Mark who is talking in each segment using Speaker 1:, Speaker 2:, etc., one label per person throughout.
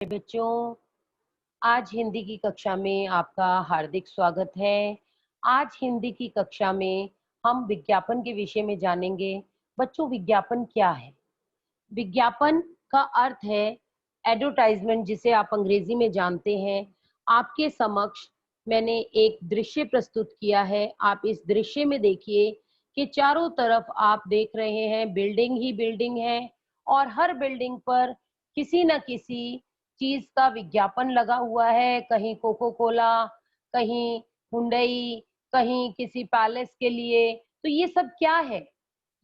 Speaker 1: बच्चों, आज हिंदी की कक्षा में आपका हार्दिक स्वागत है। आज हिंदी की कक्षा में हम विज्ञापन के विषय में जानेंगे। बच्चों, विज्ञापन क्या है? विज्ञापन का अर्थ है एडवर्टाइजमेंट, जिसे आप अंग्रेजी में जानते हैं। आपके समक्ष मैंने एक दृश्य प्रस्तुत किया है। आप इस दृश्य में देखिए कि चारों तरफ आप देख रहे हैं बिल्डिंग ही बिल्डिंग है और हर बिल्डिंग पर किसी न किसी चीज का विज्ञापन लगा हुआ है। कहीं कोको कोला, कहीं हुंडई, कहीं किसी पैलेस के लिए। तो ये सब क्या है?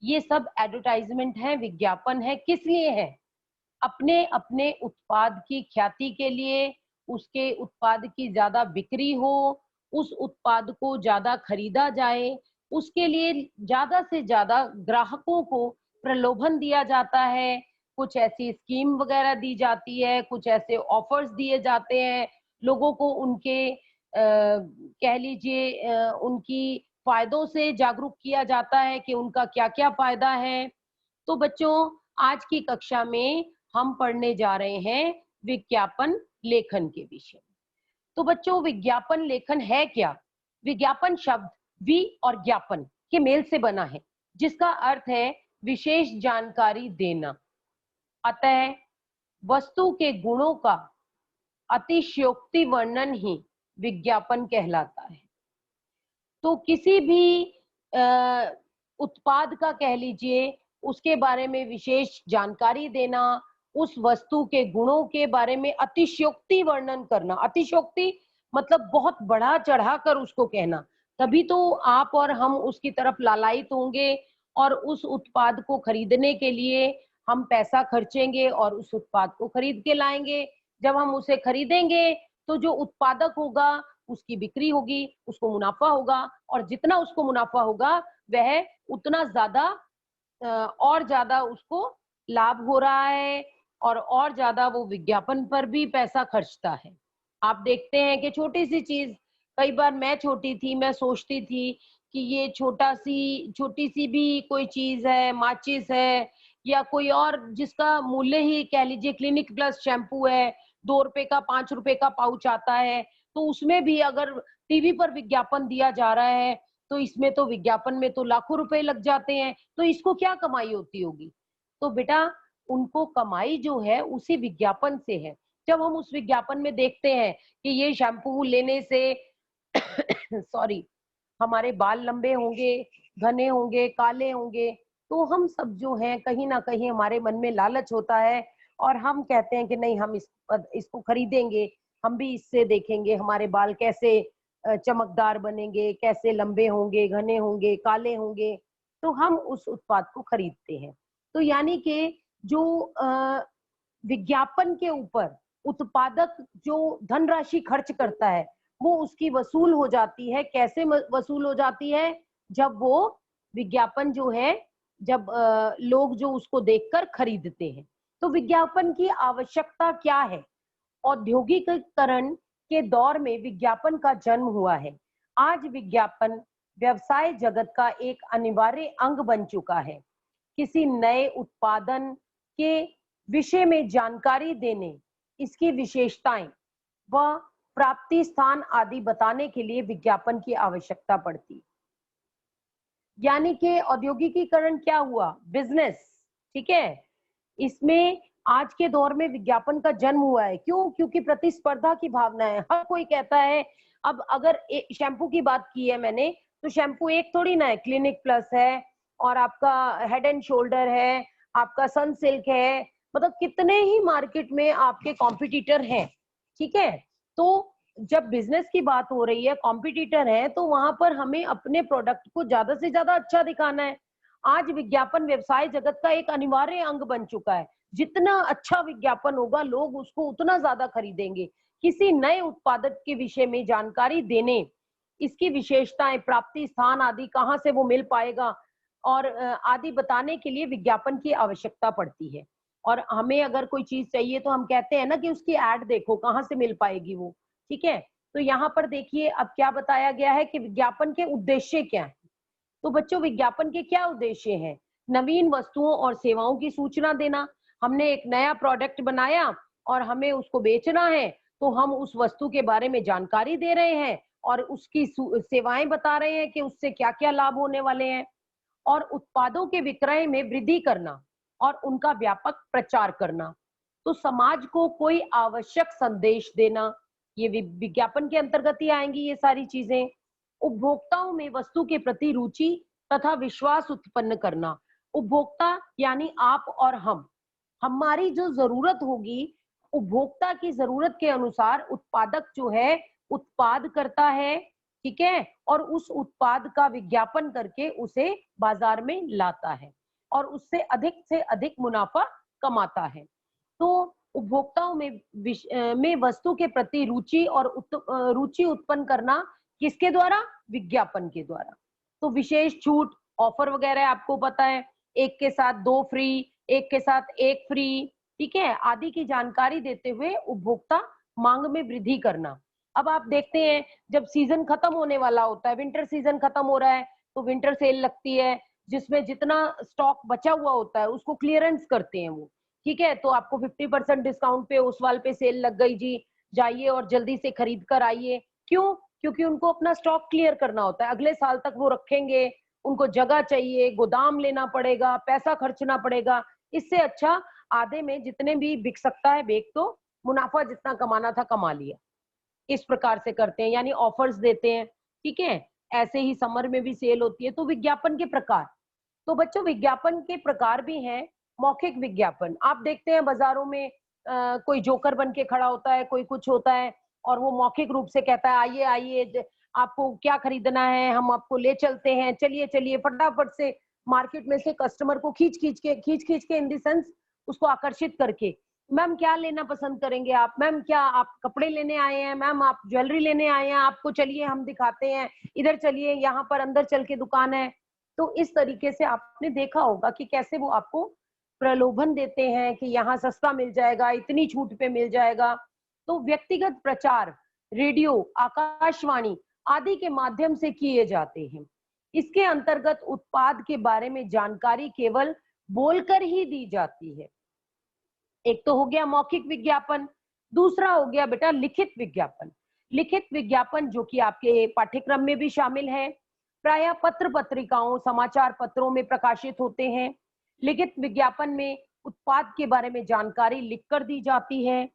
Speaker 1: ये सब एडवर्टाइजमेंट है, विज्ञापन है। किस लिए है? अपने अपने उत्पाद की ख्याति के लिए, उसके उत्पाद की ज्यादा बिक्री हो, उस उत्पाद को ज्यादा खरीदा जाए, उसके लिए ज्यादा से ज्यादा ग्राहकों को प्रलोभन दिया जाता है। कुछ ऐसी स्कीम वगैरह दी जाती है, कुछ ऐसे ऑफर्स दिए जाते हैं लोगों को। उनके कह लीजिए उनकी फायदों से जागरूक किया जाता है कि उनका क्या-क्या फायदा है। तो बच्चों, आज की कक्षा में हम पढ़ने जा रहे हैं विज्ञापन लेखन के विषय में। तो बच्चों, विज्ञापन लेखन है क्या? विज्ञापन शब्द वि और ज्ञापन के मेल से बना है, जिसका अर्थ है विशेष जानकारी देना। अतः वस्तु के गुणों का अतिशयोक्ति वर्णन ही विज्ञापन कहलाता है। तो किसी भी उत्पाद का कह लीजिए, उसके बारे में विशेष जानकारी देना, उस वस्तु के गुणों के बारे में अतिशयोक्ति वर्णन करना। अतिशयोक्ति मतलब बहुत बढ़ा चढ़ाकर उसको कहना, तभी तो आप और हम उसकी तरफ लालायित होंगे और उस उत्पाद को खरीदने के लिए हम पैसा खर्चेंगे और उस उत्पाद को खरीद के लाएंगे। जब हम उसे खरीदेंगे तो जो उत्पादक होगा उसकी बिक्री होगी, उसको मुनाफा होगा और जितना उसको मुनाफा होगा वह उतना ज्यादा और ज्यादा उसको लाभ हो रहा है और ज्यादा वो विज्ञापन पर भी पैसा खर्चता है। आप देखते हैं कि छोटी सी चीज, कई बार मैं छोटी थी, मैं सोचती थी कि ये छोटी सी भी कोई चीज है, माचिस है या कोई और जिसका मूल्य ही कह लीजिए क्लिनिक प्लस शैम्पू है, 2 रुपए का 5 रुपए का पाउच आता है, तो उसमें भी अगर टीवी पर विज्ञापन दिया जा रहा है तो इसमें तो विज्ञापन में तो लाखों रुपए लग जाते हैं। तो इसको क्या कमाई होती होगी? तो बेटा, उनको कमाई जो है उसी विज्ञापन से है। जब हम उस विज्ञापन में देखते हैं कि ये शैम्पू लेने से सॉरी, हमारे बाल लंबे होंगे, घने होंगे, काले होंगे, तो हम सब जो हैं कहीं ना कहीं हमारे मन में लालच होता है और हम कहते हैं कि नहीं, हम इसको खरीदेंगे, हम भी इससे देखेंगे हमारे बाल कैसे चमकदार बनेंगे, कैसे लंबे होंगे, घने होंगे, काले होंगे, तो हम उस उत्पाद को खरीदते हैं। तो यानी कि जो विज्ञापन के ऊपर उत्पादक जो धनराशि खर्च करता है, वो उसकी वसूल हो जाती है। कैसे वसूल हो जाती है? जब वो विज्ञापन जो है, जब लोग जो उसको देखकर खरीदते हैं। तो विज्ञापन की आवश्यकता क्या है? औद्योगिकीकरण के दौर में विज्ञापन का जन्म हुआ है। आज विज्ञापन व्यवसाय जगत का एक अनिवार्य अंग बन चुका है। किसी नए उत्पादन के विषय में जानकारी देने, इसकी विशेषताएं व प्राप्ति स्थान आदि बताने के लिए विज्ञापन की आवश्यकता पड़ती। यानी कि औद्योगिकीकरण क्या हुआ? बिजनेस, ठीक है। इसमें आज के दौर में विज्ञापन का जन्म हुआ है। क्यों? क्योंकि प्रतिस्पर्धा की भावना है। हर कोई कहता है, अब अगर शैम्पू की बात की है मैंने, तो शैम्पू एक थोड़ी ना है, क्लिनिक प्लस है और आपका हेड एंड शोल्डर है, आपका सनसिल्क है, मतलब कितने ही मार्केट में आपके कॉम्पिटिटर हैं, ठीक है। तो जब बिजनेस की बात हो रही है, कॉम्पिटिटर है, तो वहां पर हमें अपने प्रोडक्ट को ज्यादा से ज्यादा अच्छा दिखाना है। आज विज्ञापन व्यवसाय जगत का एक अनिवार्य अंग बन चुका है। जितना अच्छा विज्ञापन होगा, लोग उसको उतना ज्यादा खरीदेंगे। किसी नए उत्पादक के विषय में जानकारी देने, इसकी विशेषताएं, प्राप्ति स्थान आदि, कहाँ से वो मिल पाएगा और आदि बताने के लिए विज्ञापन की आवश्यकता पड़ती है। और हमें अगर कोई चीज चाहिए तो हम कहते हैं ना कि उसकी एड देखो, कहाँ से मिल पाएगी वो, ठीक है। तो यहाँ पर देखिए अब क्या बताया गया है कि विज्ञापन के उद्देश्य क्या है। तो बच्चों, विज्ञापन के क्या उद्देश्य हैं? नवीन वस्तुओं और सेवाओं की सूचना देना। हमने एक नया प्रोडक्ट बनाया और हमें उसको बेचना है, तो हम उस वस्तु के बारे में जानकारी दे रहे हैं और उसकी सेवाएं बता रहे हैं कि उससे क्या-क्या लाभ होने वाले हैं। और उत्पादों के विक्रय में वृद्धि करना और उनका व्यापक प्रचार करना। तो समाज को कोई आवश्यक संदेश देना, ये विज्ञापन के अंतर्गत ही आएंगी ये सारी चीजें। उपभोक्ताओं में वस्तु के प्रति रुचि तथा विश्वास उत्पन्न करना। उपभोक्ता यानी आप और हम, हमारी जो जरूरत होगी, उपभोक्ता की जरूरत के अनुसार उत्पादक जो है उत्पाद करता है, ठीक है, और उस उत्पाद का विज्ञापन करके उसे बाजार में लाता है और उससे अधिक से अधिक मुनाफा कमाता है। तो उपभोक्ताओं में वस्तु के प्रति रुचि और रुचि उत्पन्न करना किसके द्वारा? विज्ञापन के द्वारा। तो विशेष छूट, ऑफर वगैरह आपको पता है, एक के साथ 2 फ्री, एक के साथ 1 फ्री, ठीक है, आदि की जानकारी देते हुए उपभोक्ता मांग में वृद्धि करना। अब आप देखते हैं जब सीजन खत्म होने वाला होता है, विंटर सीजन खत्म हो रहा है, तो विंटर सेल लगती है जिसमें जितना स्टॉक बचा हुआ होता है उसको क्लियरेंस करते हैं वो, ठीक है। तो आपको 50% डिस्काउंट पे उस वाल पे सेल लग गई जी, जाइए और जल्दी से खरीद कर आइए। क्यों? क्योंकि उनको अपना स्टॉक क्लियर करना होता है, अगले साल तक वो रखेंगे, उनको जगह चाहिए, गोदाम लेना पड़ेगा, पैसा खर्चना पड़ेगा। इससे अच्छा आधे में जितने भी बिक सकता है बेच दो, मुनाफा जितना कमाना था कमा लिया। इस प्रकार से करते हैं, यानी ऑफर्स देते हैं, ठीक है। ऐसे ही समर में भी सेल होती है। तो विज्ञापन के प्रकार, तो बच्चों विज्ञापन के प्रकार भी हैं। मौखिक विज्ञापन, आप देखते हैं बाजारों में कोई जोकर बन के खड़ा होता है, कोई कुछ होता है और वो मौखिक रूप से कहता है आइए आइए, आपको क्या खरीदना है, हम आपको ले चलते हैं, चलिए चलिए, फटाफट से मार्केट में से कस्टमर को खींच खींच के इन द सेंस उसको आकर्षित करके, मैम क्या लेना पसंद करेंगे आप, मैम क्या आप कपड़े लेने आए हैं, मैम आप ज्वेलरी लेने आए हैं, आपको चलिए हम दिखाते हैं, इधर चलिए, यहाँ पर अंदर चल के दुकान है। तो इस तरीके से आपने देखा होगा कि कैसे वो आपको प्रलोभन देते हैं कि यहाँ सस्ता मिल जाएगा, इतनी छूट पे मिल जाएगा। तो व्यक्तिगत प्रचार रेडियो, आकाशवाणी आदि के माध्यम से किए जाते हैं। इसके अंतर्गत उत्पाद के बारे में जानकारी केवल बोलकर ही दी जाती है। एक तो हो गया मौखिक विज्ञापन, दूसरा हो गया बेटा लिखित विज्ञापन। लिखित विज्ञापन जो कि आपके पाठ्यक्रम में भी शामिल है, प्रायः पत्र पत्रिकाओं, समाचार पत्रों में प्रकाशित होते हैं। लिखित विज्ञापन में उत्पाद के बारे में जानकारी लिखकर दी जाती है।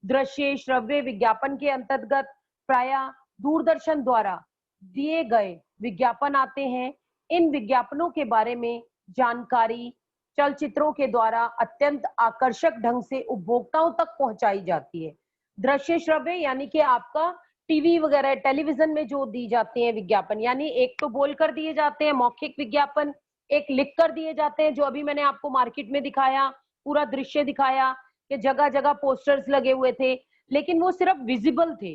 Speaker 1: दृश्य श्रव्य विज्ञापन के अंतर्गत प्रायः दूरदर्शन द्वारा दिए गए विज्ञापन आते हैं। इन विज्ञापनों के बारे में जानकारी चलचित्रों के द्वारा अत्यंत आकर्षक ढंग से उपभोक्ताओं तक पहुंचाई जाती है। दृश्य श्रव्य यानी कि आपका टीवी वगैरह, टेलीविजन में जो दी जाते हैं विज्ञापन, यानी एक तो बोलकर दिए जाते हैं मौखिक विज्ञापन, एक लिख कर दिए जाते हैं, जो अभी मैंने आपको मार्केट में दिखाया, पूरा दृश्य दिखाया कि जगह जगह पोस्टर्स लगे हुए थे, लेकिन वो सिर्फ विजिबल थे,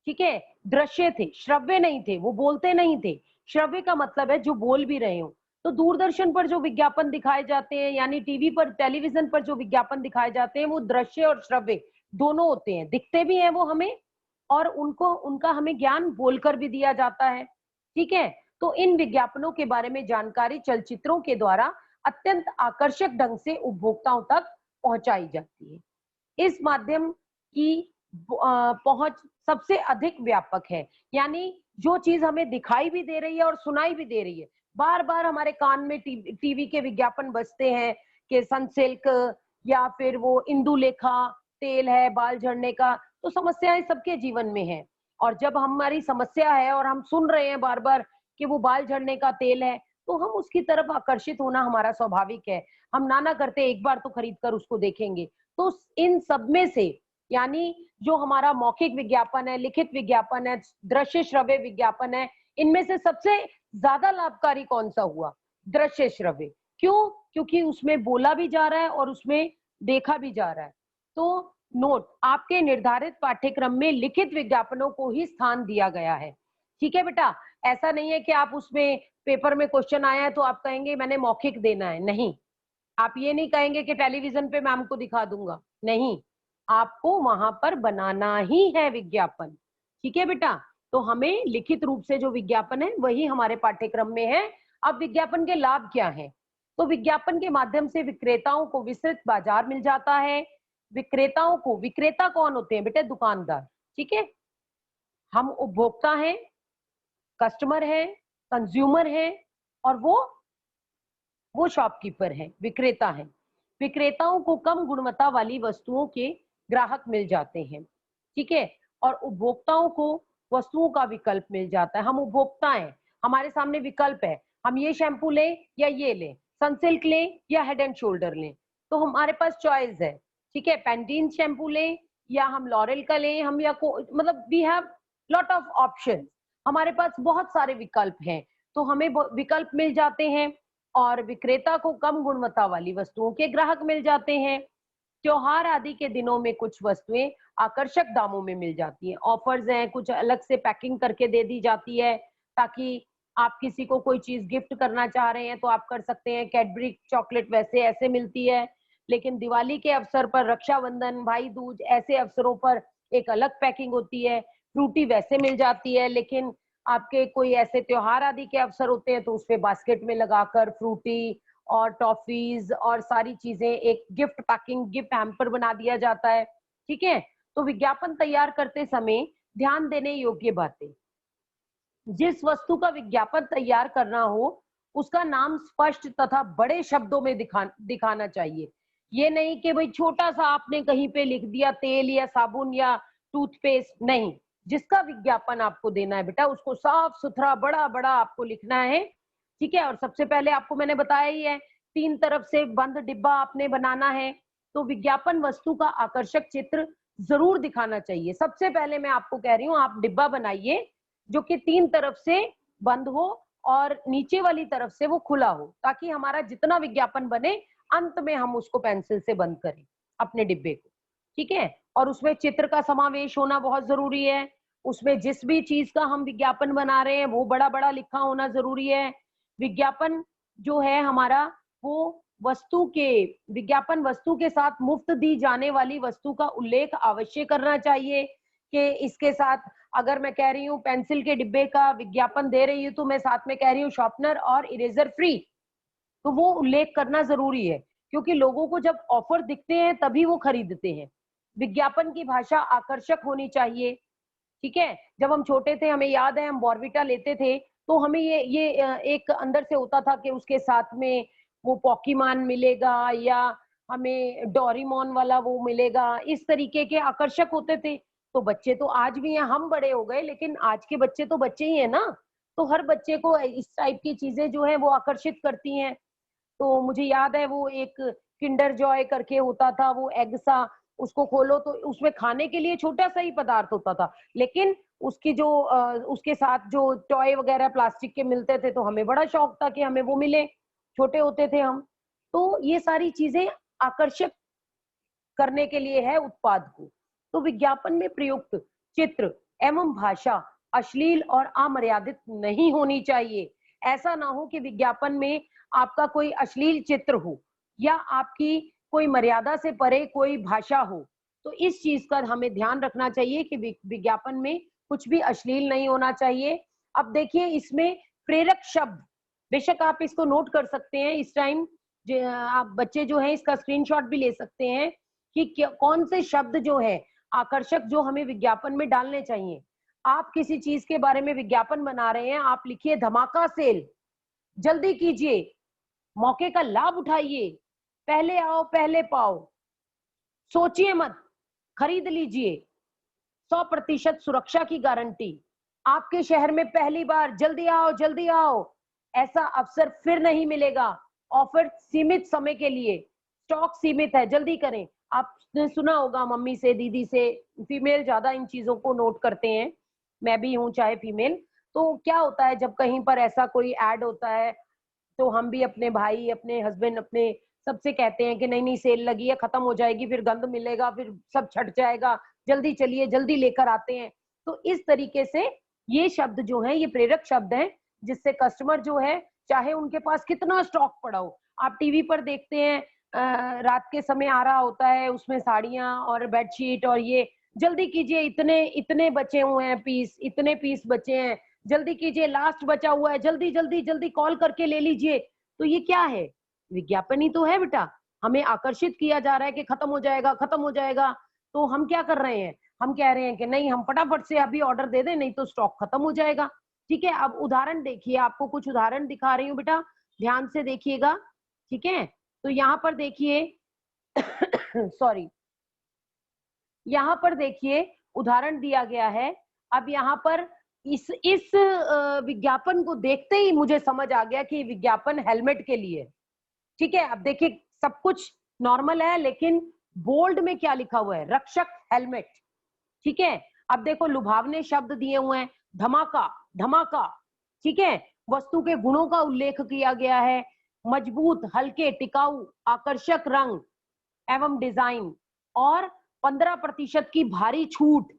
Speaker 1: ठीक है, दृश्य थे, श्रव्य नहीं थे, वो बोलते नहीं थे। श्रव्य का मतलब है जो बोल भी रहे हो। तो दूरदर्शन पर जो विज्ञापन दिखाए जाते हैं, यानी टीवी पर, टेलीविजन पर जो विज्ञापन दिखाए जाते हैं, वो दृश्य और श्रव्य दोनों होते हैं, दिखते भी हैं वो हमें और उनका हमें ज्ञान बोलकर भी दिया जाता है, ठीक है। तो इन विज्ञापनों के बारे में जानकारी चलचित्रों के द्वारा अत्यंत आकर्षक ढंग से उपभोक्ताओं तक पहुंचाई जाती है। इस माध्यम की पहुंच सबसे अधिक व्यापक है, यानी जो चीज हमें दिखाई भी दे रही है और सुनाई भी दे रही है, बार बार हमारे कान में टीवी के विज्ञापन बजते हैं कि सनसिल्क या फिर वो इंदुलेखा तेल है बाल झड़ने का। तो समस्याएं सबके जीवन में है, और जब हमारी समस्या है और हम सुन रहे हैं बार बार कि वो बाल झड़ने का तेल है, तो हम उसकी तरफ आकर्षित होना हमारा स्वाभाविक है। हम ना करते एक बार तो खरीद कर उसको देखेंगे। तो इन सब में से, यानी जो हमारा मौखिक विज्ञापन है, लिखित विज्ञापन है, दृश्य श्रव्य विज्ञापन है, इनमें से सबसे ज्यादा लाभकारी कौन सा हुआ? दृश्य श्रव्य। क्यों? क्योंकि उसमें बोला भी जा रहा है और उसमें देखा भी जा रहा है। तो नोट, आपके निर्धारित पाठ्यक्रम में लिखित विज्ञापनों को ही स्थान दिया गया है, ठीक है बेटा। ऐसा नहीं है कि आप उसमें पेपर में क्वेश्चन आया है तो आप कहेंगे मैंने मौखिक देना है, नहीं। आप ये नहीं कहेंगे कि टेलीविजन पे मैम को दिखा दूंगा, नहीं, आपको वहां पर बनाना ही है विज्ञापन, ठीक है बेटा। तो हमें लिखित रूप से जो विज्ञापन है वही हमारे पाठ्यक्रम में है। अब विज्ञापन के लाभ क्या है? तो विज्ञापन के माध्यम से विक्रेताओं को विस्तृत बाजार मिल जाता है, विक्रेताओं को, विक्रेता कौन होते हैं बेटे? दुकानदार, ठीक है। हम उपभोक्ता हैं, कस्टमर है, कंज्यूमर है, और वो शॉपकीपर है, विक्रेता है। विक्रेताओं को कम गुणवत्ता वाली वस्तुओं के ग्राहक मिल जाते हैं, ठीक है। और उपभोक्ताओं को वस्तुओं का विकल्प मिल जाता है। हम उपभोक्ता हैं, हमारे सामने विकल्प है, हम ये शैम्पू लें या ये लें, सनसिल्क लें या हेड एंड शोल्डर लें, तो हमारे पास चॉइस है, ठीक है। पैंटीन शैम्पू लें या हम लॉरेल का लें, हम या मतलब we have lot of option, हमारे पास बहुत सारे विकल्प हैं, तो हमें विकल्प मिल जाते हैं। और विक्रेता को कम गुणवत्ता वाली वस्तुओं के ग्राहक मिल जाते हैं। त्योहार आदि के दिनों में कुछ वस्तुएं आकर्षक दामों में मिल जाती हैं, ऑफर्स हैं, कुछ अलग से पैकिंग करके दे दी जाती है, ताकि आप किसी को कोई चीज गिफ्ट करना चाह रहे हैं तो आप कर सकते हैं। कैडबरी चॉकलेट वैसे ऐसे मिलती है, लेकिन दिवाली के अवसर पर, रक्षाबंधन, भाई दूज ऐसे अवसरों पर एक अलग पैकिंग होती है। फ्रूटी वैसे मिल जाती है, लेकिन आपके कोई ऐसे त्योहार आदि के अवसर होते हैं तो उसपे बास्केट में लगाकर फ्रूटी और टॉफीज और सारी चीजें एक गिफ्ट पैकिंग, गिफ्ट हैम्पर बना दिया जाता है, ठीक है। तो विज्ञापन तैयार करते समय ध्यान देने योग्य बातें, जिस वस्तु का विज्ञापन तैयार करना हो उसका नाम स्पष्ट तथा बड़े शब्दों में दिखाना चाहिए। ये नहीं कि भाई छोटा सा आपने कहीं पे लिख दिया तेल या साबुन या टूथपेस्ट, नहीं। जिसका विज्ञापन आपको देना है बेटा उसको साफ सुथरा बड़ा बड़ा आपको लिखना है, ठीक है। और सबसे पहले आपको मैंने बताया ही है, 3 तरफ से बंद डिब्बा आपने बनाना है। तो विज्ञापन वस्तु का आकर्षक चित्र जरूर दिखाना चाहिए। सबसे पहले मैं आपको कह रही हूँ, आप डिब्बा बनाइए जो कि 3 तरफ से बंद हो और नीचे वाली तरफ से वो खुला हो, ताकि हमारा जितना विज्ञापन बने अंत में हम उसको पेंसिल से बंद करें अपने डिब्बे को, ठीक है। और उसमें चित्र का समावेश होना बहुत जरूरी है। उसमें जिस भी चीज का हम विज्ञापन बना रहे हैं वो बड़ा बड़ा लिखा होना जरूरी है। विज्ञापन जो है हमारा, वो विज्ञापन वस्तु के साथ मुफ्त दी जाने वाली वस्तु का उल्लेख अवश्य करना चाहिए, कि इसके साथ अगर मैं कह रही हूँ पेंसिल के डिब्बे का विज्ञापन दे रही हूँ तो मैं साथ में कह रही हूँ शॉर्पनर और इरेजर फ्री, तो वो उल्लेख करना जरूरी है, क्योंकि लोगों को जब ऑफर दिखते हैं तभी वो खरीदते हैं। विज्ञापन की भाषा आकर्षक होनी चाहिए, ठीक है। जब हम छोटे थे हमें याद है हम बॉर्बिटा लेते थे तो हमें ये एक अंदर से होता था कि उसके साथ में वो पॉकीमान मिलेगा या हमें डोरेमोन वाला वो मिलेगा, इस तरीके के आकर्षक होते थे। तो बच्चे तो आज भी हैं, हम बड़े हो गए लेकिन आज के बच्चे तो बच्चे ही हैं ना, तो हर बच्चे को इस टाइप की चीजें जो है वो आकर्षित करती हैं। तो मुझे याद है वो एक किंडर जॉय करके होता था, वो एग सा, उसको खोलो तो उसमें खाने के लिए छोटा सा ही पदार्थ होता था, लेकिन उसकी जो उसके साथ जो टॉय वगैरह प्लास्टिक के मिलते थे तो हमें बड़ा शौक था कि हमें वो मिले, छोटे होते थे हम। तो ये सारी चीजें आकर्षक करने के लिए है उत्पाद को। तो विज्ञापन में प्रयुक्त चित्र एवं भाषा अश्लील और अमर्यादित नहीं होनी चाहिए। ऐसा ना हो कि विज्ञापन में आपका कोई अश्लील चित्र हो या आपकी कोई मर्यादा से परे कोई भाषा हो। तो इस चीज का हमें ध्यान रखना चाहिए कि विज्ञापन में कुछ भी अश्लील नहीं होना चाहिए। अब देखिए इसमें प्रेरक शब्द, बेशक आप इसको नोट कर सकते हैं इस टाइम, आप बच्चे जो हैं इसका स्क्रीनशॉट भी ले सकते हैं कि कौन से शब्द जो है आकर्षक जो हमें विज्ञापन में डालने चाहिए। आप किसी चीज के बारे में विज्ञापन बना रहे हैं, आप लिखिए धमाका सेल, जल्दी कीजिए, मौके का लाभ उठाइए, पहले आओ पहले पाओ, सोचिए मत, खरीद लीजिए, 100% सुरक्षा की गारंटी, आपके शहर में पहली बार, जल्दी आओ, ऐसा अवसर फिर नहीं मिलेगा, ऑफर सीमित समय के लिए, स्टॉक सीमित है, जल्दी करें। आपने सुना होगा मम्मी से, दीदी से, फीमेल ज्यादा इन चीजों को नोट करते हैं, मैं भी हूं चाहे फीमेल। तो क्या होता है जब कहीं पर ऐसा कोई ऐड होता है तो हम भी अपने भाई, अपने हस्बैंड, अपने सबसे कहते हैं कि नहीं नहीं सेल लगी है, खत्म हो जाएगी, फिर गंद मिलेगा, फिर सब छट जाएगा, जल्दी चलिए, जल्दी लेकर आते हैं। तो इस तरीके से ये शब्द जो है ये प्रेरक शब्द हैं, जिससे कस्टमर जो है चाहे उनके पास कितना स्टॉक पड़ा हो, आप टीवी पर देखते हैं रात के समय आ रहा होता है उसमें साड़ियां और बेडशीट और ये, जल्दी कीजिए, इतने इतने बचे हुए हैं पीस, इतने पीस बचे हैं, जल्दी कीजिए, लास्ट बचा हुआ है, जल्दी जल्दी जल्दी कॉल करके ले लीजिए। तो ये क्या है? विज्ञापन ही तो है बेटा। हमें आकर्षित किया जा रहा है कि खत्म हो जाएगा, खत्म हो जाएगा। तो हम क्या कर रहे हैं, हम कह रहे हैं कि नहीं, हम फटाफट से अभी ऑर्डर दे दें, नहीं तो स्टॉक खत्म हो जाएगा। ठीक है, अब उदाहरण देखिए, आपको कुछ उदाहरण दिखा रही हूँ बेटा, ध्यान से देखिएगा। ठीक है, तो यहाँ पर देखिए सॉरी, यहाँ पर देखिए उदाहरण दिया गया है। अब यहाँ पर इस विज्ञापन को देखते ही मुझे समझ आ गया कि विज्ञापन हेलमेट के लिए। ठीक है, अब देखिए सब कुछ नॉर्मल है, लेकिन बोल्ड में क्या लिखा हुआ है, रक्षक हेलमेट। ठीक है, अब देखो लुभावने शब्द दिए हुए हैं, धमाका, धमाका। ठीक है, वस्तु के गुणों का उल्लेख किया गया है, मजबूत, हल्के, टिकाऊ, आकर्षक रंग एवं डिजाइन, और 15% की भारी छूट,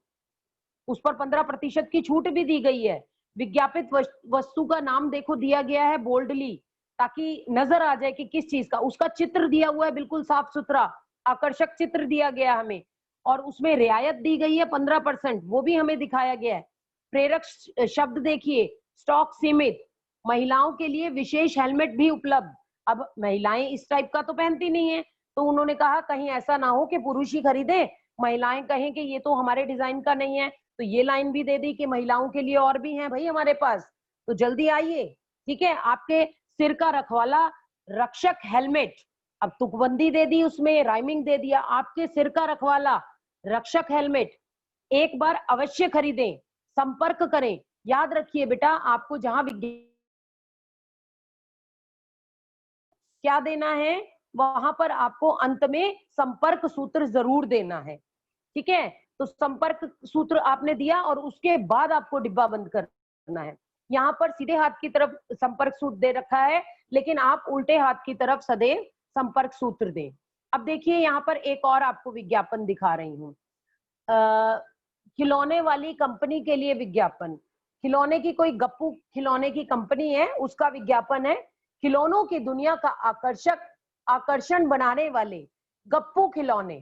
Speaker 1: उस पर 15% की छूट भी दी गई है। विज्ञापित वस्तु का नाम देखो दिया गया है बोल्डली, ताकि नजर आ जाए कि किस चीज का, उसका चित्र दिया हुआ है बिल्कुल साफ सुथरा, आकर्षक चित्र दिया गया हमें, और उसमें रियायत दी गई है 15%, वो भी हमें दिखाया गया है। प्रेरक शब्द देखिए, स्टॉक सीमित, महिलाओं के लिए विशेष हेलमेट भी उपलब्ध। अब महिलाएं इस टाइप का तो पहनती नहीं है, तो उन्होंने कहा कहीं ऐसा ना हो कि पुरुष ही खरीदे, महिलाएं कहें कि ये तो हमारे डिजाइन का नहीं है, तो ये लाइन भी दे दी कि महिलाओं के लिए और भी हैं भाई हमारे पास, तो जल्दी आइए। ठीक है, आपके सिर का रखवाला रक्षक हेलमेट, अब तुकबंदी दे दी, उसमें राइमिंग दे दिया, आपके सिर का रखवाला रक्षक हेलमेट, एक बार अवश्य खरीदें, संपर्क करें। याद रखिए बेटा, आपको जहां क्या देना है, वहां पर आपको अंत में संपर्क सूत्र जरूर देना है। ठीक है, तो संपर्क सूत्र आपने दिया और उसके बाद आपको डिब्बा बंद करना है। यहाँ पर सीधे हाथ की तरफ संपर्क सूत्र दे रखा है, लेकिन आप उल्टे हाथ की तरफ सदैव संपर्क सूत्र दें। अब देखिए यहाँ पर एक और आपको विज्ञापन दिखा रही हूँ, खिलौने वाली कंपनी के लिए विज्ञापन। खिलौने की कोई गप्पू खिलौने की कंपनी है, उसका विज्ञापन है। खिलौनों की दुनिया का आकर्षण बनाने वाले गप्पू खिलौने,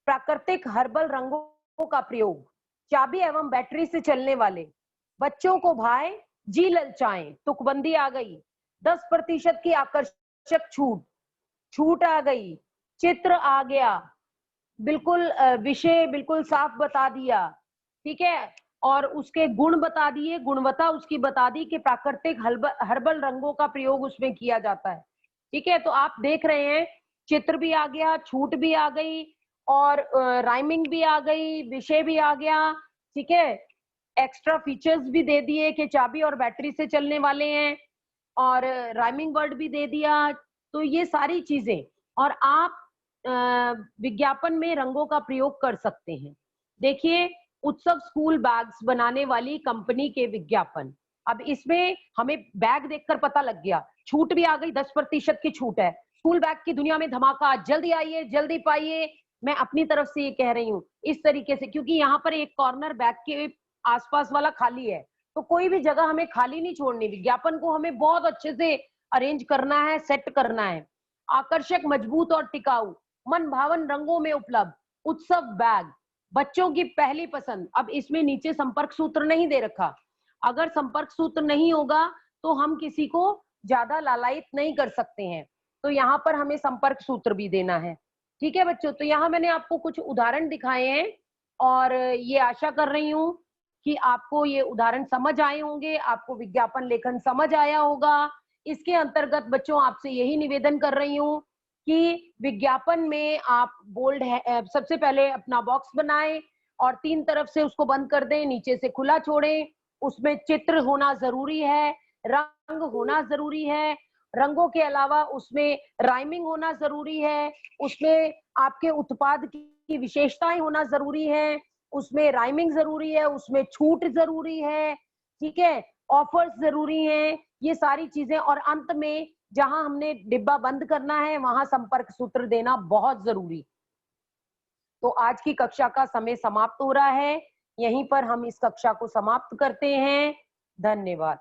Speaker 1: प्राकृतिक हर्बल रंगों का प्रयोग, चाबी एवं बैटरी से चलने वाले, बच्चों को भाए जी ललचाएं, तुकबंदी आ गई, 10% की आकर्षक छूट, छूट आ गई, चित्र आ गया, बिल्कुल विषय बिल्कुल साफ बता दिया। ठीक है, और उसके गुण बता दिए, गुणवत्ता उसकी बता दी कि प्राकृतिक हर्बल रंगों का प्रयोग उसमें किया जाता है। ठीक है, तो आप देख रहे हैं चित्र भी आ गया, छूट भी आ गई, और राइमिंग भी आ गई, विषय भी आ गया। ठीक है, एक्स्ट्रा फीचर्स भी दे दिए कि चाबी और बैटरी से चलने वाले हैं, और राइमिंग वर्ड भी दे दिया। तो ये सारी चीजें, और आप विज्ञापन में रंगों का प्रयोग कर सकते हैं। देखिए, उत्सव स्कूल बैग्स बनाने वाली कंपनी के विज्ञापन। अब इसमें हमें बैग देखकर पता लग गया, छूट भी आ गई, 10% की छूट है, स्कूल बैग की दुनिया में धमाका, जल्दी आइए, जल्दी पाइए। मैं अपनी तरफ से ये कह रही हूँ इस तरीके से, क्योंकि यहाँ पर एक कॉर्नर बैग के आसपास वाला खाली है, तो कोई भी जगह हमें खाली नहीं छोड़नी, विज्ञापन को हमें बहुत अच्छे से अरेंज करना है, सेट करना है। आकर्षक, मजबूत और टिकाऊ, मन भावन रंगों में उपलब्ध उत्सव बैग, बच्चों की पहली पसंद। अब इसमें नीचे संपर्क सूत्र नहीं दे रखा, अगर संपर्क सूत्र नहीं होगा तो हम किसी को ज्यादा लालायित नहीं कर सकते हैं, तो यहाँ पर हमें संपर्क सूत्र भी देना है। ठीक है बच्चों, तो यहाँ मैंने आपको कुछ उदाहरण दिखाए हैं, और ये आशा कर रही हूँ कि आपको ये उदाहरण समझ आए होंगे, आपको विज्ञापन लेखन समझ आया होगा। इसके अंतर्गत बच्चों आपसे यही निवेदन कर रही हूँ कि विज्ञापन में आप बोल्ड है, सबसे पहले अपना बॉक्स बनाएं और 3 तरफ से उसको बंद कर दें, नीचे से खुला छोड़ें। उसमें चित्र होना जरूरी है, रंग होना जरूरी है, रंगों के अलावा उसमें राइमिंग होना जरूरी है, उसमें आपके उत्पाद की विशेषताएं होना जरूरी है, उसमें राइमिंग जरूरी है, उसमें छूट जरूरी है। ठीक है, ऑफर्स जरूरी हैं, ये सारी चीजें, और अंत में जहां हमने डिब्बा बंद करना है वहां संपर्क सूत्र देना बहुत जरूरी। तो आज की कक्षा का समय समाप्त हो रहा है, यहीं पर हम इस कक्षा को समाप्त करते हैं। धन्यवाद।